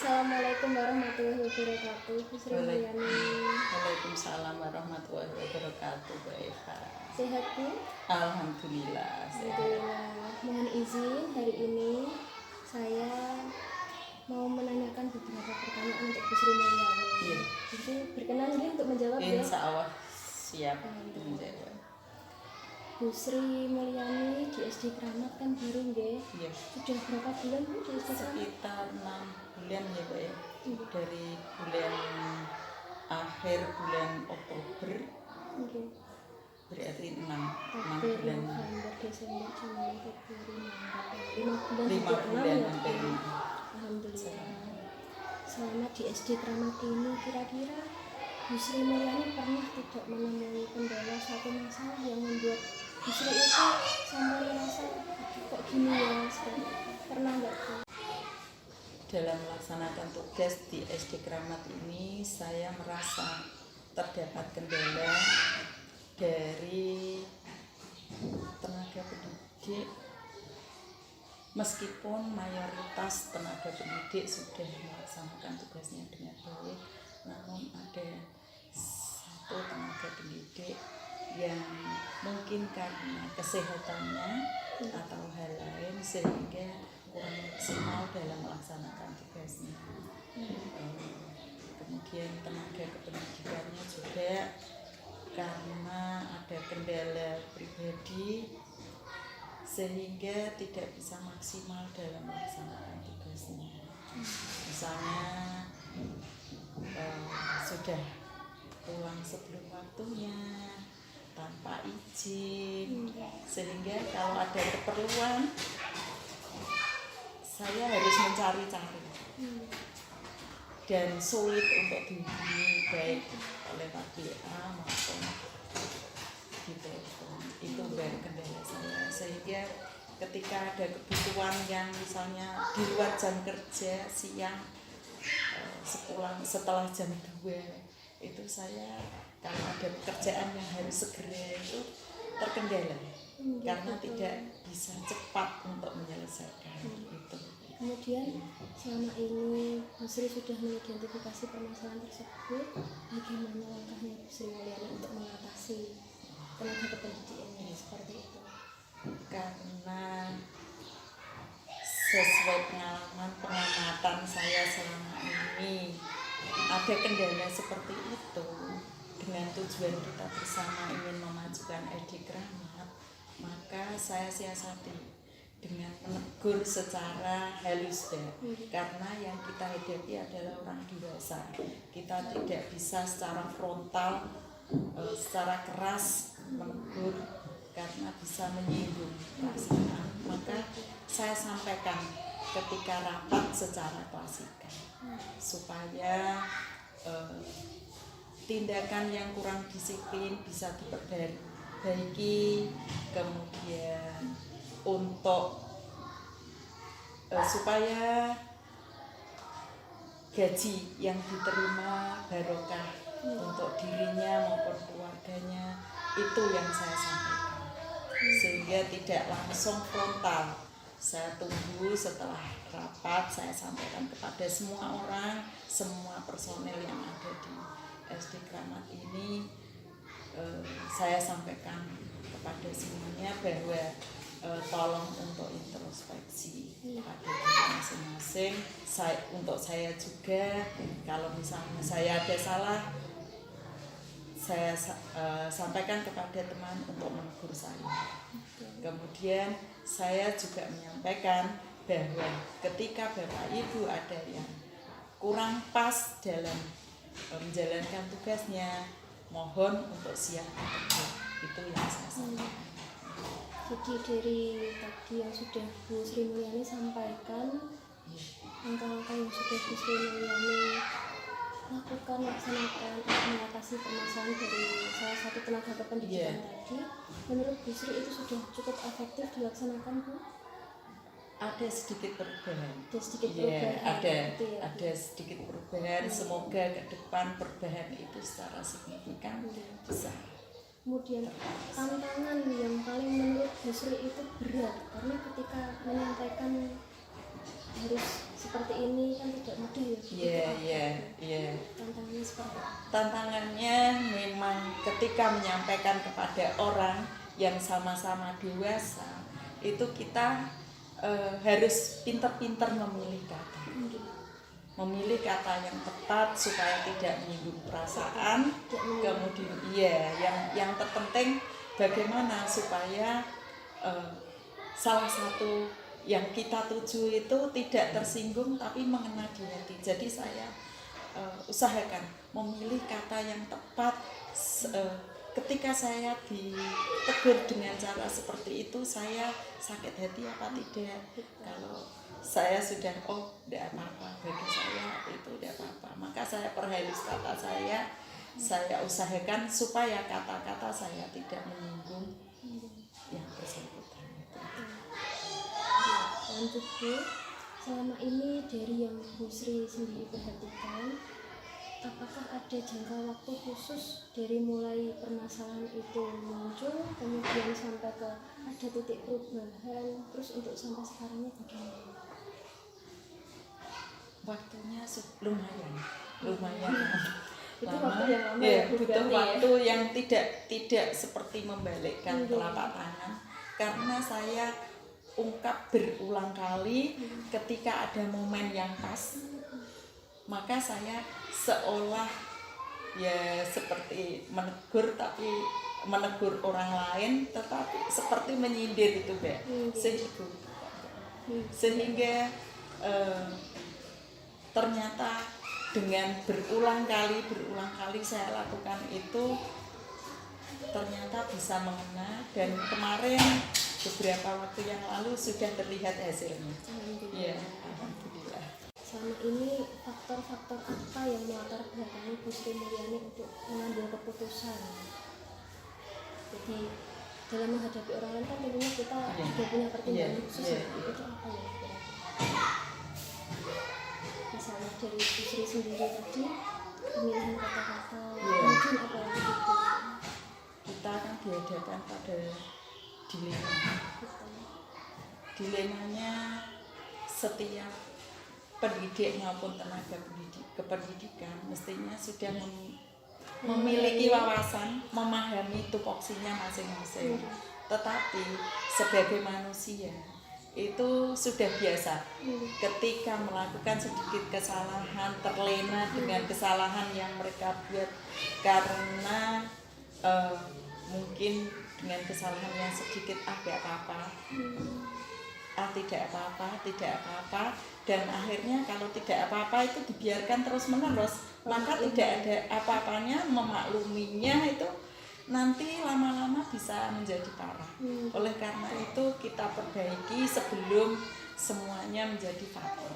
Assalamualaikum warahmatullahi wabarakatuh. Bu Sri Mulyani. Waalaikumsalam warahmatullahi wabarakatuh, Bu Eva. Sehat Bu? Alhamdulillah sehat. Alhamdulillah. Mohon izin hari ini saya mau menanyakan beberapa pertanyaan untuk Bu Sri Mulyani. Iya. Jadi berkenan nggih untuk menjawab ya? Insya Allah siap menjawab. Bu Sri Mulyani di SD Kramat kan baru nggih? Iya. Sudah berapa bulan Bu di SD Kramat? Sekitar 6 bulan ya, Pak ya. Iya. Dari bulan akhir bulan Oktober Oke. berarti 6 Oktober, bulan. November, Desember, Januari, Februari, Maret, 5 bulan. 5 hampir bulan enam hampir ya. 6. Alhamdulillah. Selama di SD Kramat ini kira-kira Bu Sri Mulyani pernah tidak menemui kendala suatu masalah yang membuat Bu Sri itu sampai merasa kok gini ya, seperti pernah nggak Bu? Dalam melaksanakan tugas di SD Kramat ini saya merasa terdapat kendala dari tenaga pendidik. Meskipun mayoritas tenaga pendidik sudah melaksanakan tugasnya dengan baik, namun ada satu tenaga pendidik yang mungkin karena kesehatannya atau hal lain sehingga kurang maksimal dalam melaksanakan tugasnya. Kemudian tenaga kependidikannya juga karena ada kendala pribadi sehingga tidak bisa maksimal dalam melaksanakan tugasnya. Misalnya sudah pulang sebelum waktunya tanpa izin, sehingga kalau ada keperluan saya harus mencari-cari dan sulit untuk dihubungi baik lewat WA maupun di telepon. Itu baru kendala saya, sehingga ketika ada kebutuhan yang misalnya di luar jam kerja siang setelah jam 2 itu saya kalau ada pekerjaan yang harus segera itu terkendala karena tidak bisa cepat untuk menyelesaikan itu. Kemudian selama ini Bu Sri sudah mengidentifikasi permasalahan tersebut, bagaimana langkahnya Bu Sri Mulyani untuk mengatasi tenaga kependidikannya seperti itu? Karena sesuai pengalaman pengamatan saya selama ini ada kendala seperti itu. Dengan tujuan kita bersama ingin memajukan SD Kramat, maka saya siasati dengan menegur secara halus deh. Karena yang kita hadapi adalah orang dewasa. Kita tidak bisa secara frontal, secara keras menegur karena bisa menyinggung perasaan. Maka saya sampaikan ketika rapat secara klasikal supaya tindakan yang kurang disiplin bisa diperbaiki, kemudian untuk supaya gaji yang diterima barokah untuk dirinya maupun keluarganya, itu yang saya sampaikan, sehingga tidak langsung frontal. Saya tunggu setelah rapat, saya sampaikan kepada semua orang, semua personel yang ada di SD Kramat ini, saya sampaikan kepada semuanya bahwa tolong untuk introspeksi pada diri masing-masing. Untuk saya juga, kalau misalnya saya ada salah, saya sampaikan kepada teman untuk menegur saya. Kemudian saya juga menyampaikan bahwa ketika Bapak Ibu ada yang kurang pas dalam menjalankan tugasnya, mohon untuk siap bekerja. Itu yang saya sampaikan. Jadi dari tadi yang sudah Bu Sri Mulyani sampaikan, langkah-langkah yang sudah Bu Sri Mulyani lakukan, laksanakan untuk mengatasi permasalahan dari salah satu tenaga kependidikan tadi, menurut Bu Sri itu sudah cukup efektif dilaksanakan Bu? Ada sedikit perubahan. Ada sedikit perubahan. Ada sedikit perubahan. Semoga ke depan perubahan itu secara signifikan besar. Kemudian tantangan yang paling menurut Bu Sri itu berat karena ketika menyampaikan harus seperti ini kan tidak mudah ya. Iya. Tantangannya seperti apa? Tantangannya memang ketika menyampaikan kepada orang yang sama-sama dewasa, itu kita harus pintar-pintar memilih kata. Memilih kata yang tepat supaya tidak menyinggung perasaan. Kemudian yang terpenting bagaimana supaya salah satu yang kita tuju itu tidak tersinggung tapi mengena di hati. Jadi saya usahakan memilih kata yang tepat. Ketika saya ditegur dengan cara seperti itu, saya sakit hati apa tidak? Kalau saya sudah tidak apa-apa, bagi saya itu tidak apa-apa, maka saya perhalus kata saya usahakan supaya kata-kata saya tidak menyinggung yang bersangkutan itu. Lanjut Bu, selama ini dari yang Bu Sri sendiri perhatikan, apakah ada jangka waktu khusus dari mulai permasalahan itu muncul kemudian sampai ke ada titik perubahan, terus untuk sampai sekarangnya bagaimana? Waktunya lumayan Itu lama. waktu yang lama Ya, ya, Bu, butuh berarti waktu yang tidak seperti membalikkan telapak tangan, karena saya ungkap berulang kali ketika ada momen yang pas, maka saya seolah ya seperti menegur, tapi menegur orang lain tetapi seperti menyindir itu Mbak. Sehingga ternyata dengan berulang kali saya lakukan itu ternyata bisa mengena, dan kemarin beberapa waktu yang lalu sudah terlihat hasilnya. Ya, alhamdulillah. Selama ini faktor-faktor apa yang melatar belakangi Bu Sri Mulyani untuk mengambil keputusan? Jadi dalam menghadapi orang lain kan tentunya kita juga punya pertimbangan khusus. Itu apa ya kira-kira? Misalnya dari Bu Sri sendiri tadi pemilihan kata-kata, mungkin apa yang begitu? Kita kan dihadapkan pada dilema. Dilemanya setiap pendidik maupun tenaga kependidikan mestinya sudah memiliki wawasan, memahami tupoksinya masing-masing. Tetapi sebagai manusia itu sudah biasa ketika melakukan sedikit kesalahan, terlena dengan kesalahan yang mereka buat karena mungkin dengan kesalahan yang sedikit tidak apa-apa, tidak apa-apa, dan akhirnya kalau tidak apa-apa itu dibiarkan terus-menerus, maka tidak ada apa-apanya, memakluminya itu nanti lama-lama bisa menjadi parah. Oleh karena itu kita perbaiki sebelum semuanya menjadi fatal.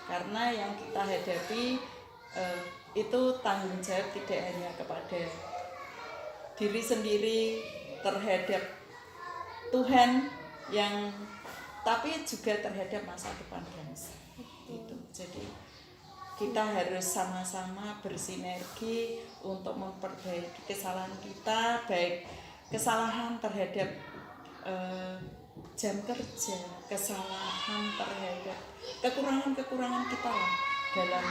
Karena yang kita hadapi itu tanggung jawab tidak hanya kepada diri sendiri terhadap Tuhan tapi juga terhadap masa depan bangsa. Itu. Jadi kita harus sama-sama bersinergi untuk memperbaiki kesalahan kita, baik kesalahan terhadap jam kerja, kesalahan terhadap kekurangan-kekurangan kita lah dalam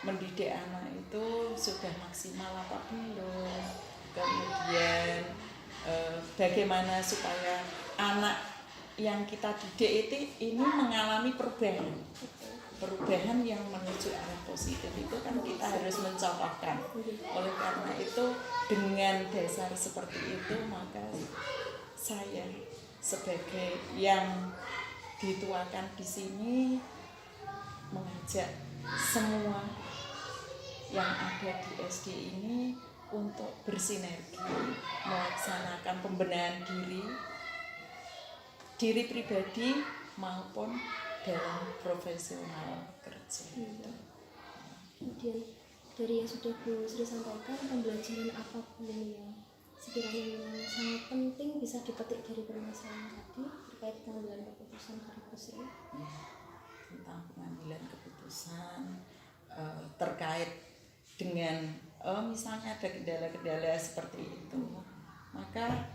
mendidik anak itu sudah maksimal apa belum, kemudian bagaimana supaya anak yang kita didik ini mengalami perubahan yang menuju arah positif. Itu kan kita harus mencontohkan. Oleh karena itu dengan dasar seperti itu maka saya sebagai yang dituakan di sini mengajak semua yang ada di SD ini untuk bersinergi melaksanakan pembenahan diri pribadi maupun dalam profesional kerja. Kemudian dari yang sudah Bu Sri sampaikan, pembelajaran apapun yang sekiranya memang sangat penting bisa dipetik dari permasalahan tadi terkait pengambilan keputusan dari Bu Sri. Tentang pengambilan keputusan terkait dengan misalnya ada kendala-kendala seperti itu, maka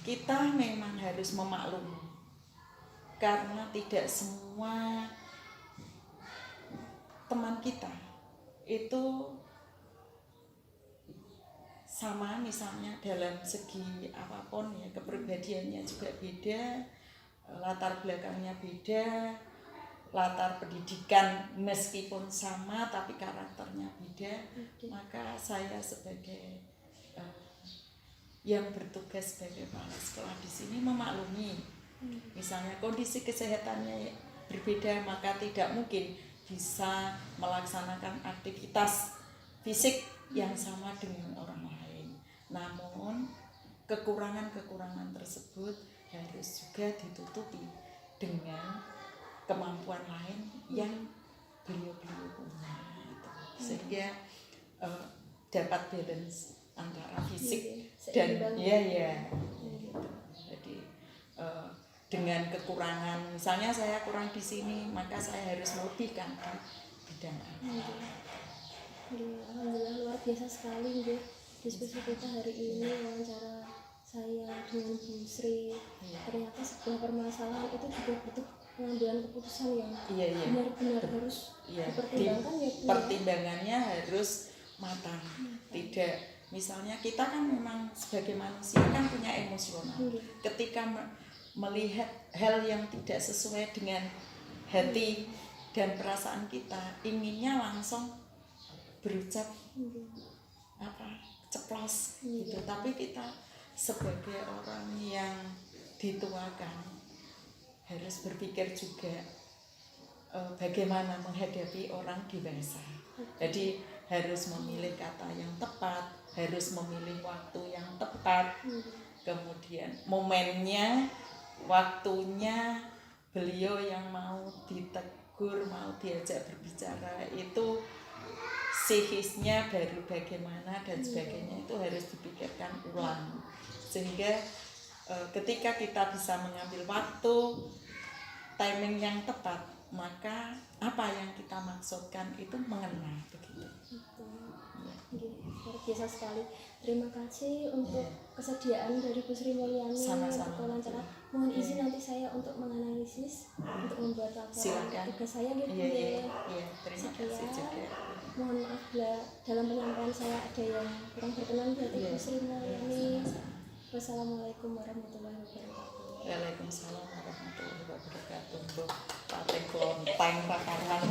kita memang harus memaklumi karena tidak semua teman kita itu sama, misalnya dalam segi apapun ya, kepribadiannya juga beda, latar belakangnya beda, latar pendidikan meskipun sama tapi karakternya beda, maka saya sebagai yang bertugas sebagai kepala sekolah di sini memaklumi. Misalnya kondisi kesehatannya berbeda, maka tidak mungkin bisa melaksanakan aktivitas fisik yang sama dengan orang lain. Namun kekurangan-kekurangan tersebut harus juga ditutupi dengan kemampuan lain yang beliau-beliau punya gitu. Sehingga dapat balance antara fisik dan gitu. Jadi dengan kekurangan, misalnya saya kurang di sini, maka saya harus melebihkan di bidang apa. Alhamdulillah luar biasa sekali ya diskusi kita hari ini, wawancara saya dengan Bu Sri. Ternyata sebuah permasalahan itu juga butuh pengambilan keputusan yang benar-benar harus dipertimbangkan ya Bu. Pertimbangannya harus matang. Tidak, misalnya kita kan memang sebagai manusia kan punya emosional. Ketika melihat hal yang tidak sesuai dengan hati dan perasaan kita, inginnya langsung berucap ceplos gitu. Tapi kita sebagai orang yang dituakan harus berpikir juga bagaimana menghadapi orang dewasa. Jadi harus memilih kata yang tepat, harus memilih waktu yang tepat, kemudian momennya, waktunya, beliau yang mau ditegur, mau diajak berbicara itu psikisnya baru bagaimana dan sebagainya, itu harus dipikirkan ulang. Sehingga ketika kita bisa mengambil waktu, timing yang tepat, maka apa yang kita maksudkan itu mengena begitu. Luar biasa sekali. Terima kasih untuk kesediaan dari Bu Sri Mulyani untuk wawancara. Mohon izin nanti saya untuk menganalisis, untuk membuat laporan tugas saya gitu ya. Terima kasih juga. Mohon maaf bila dalam penyampaian saya ada yang kurang berkenan dari Bu Sri Mulyani. Wassalamualaikum warahmatullahi wabarakatuh. Waalaikumsalam warahmatullahi wabarakatuh. Pating klonteng pakaran.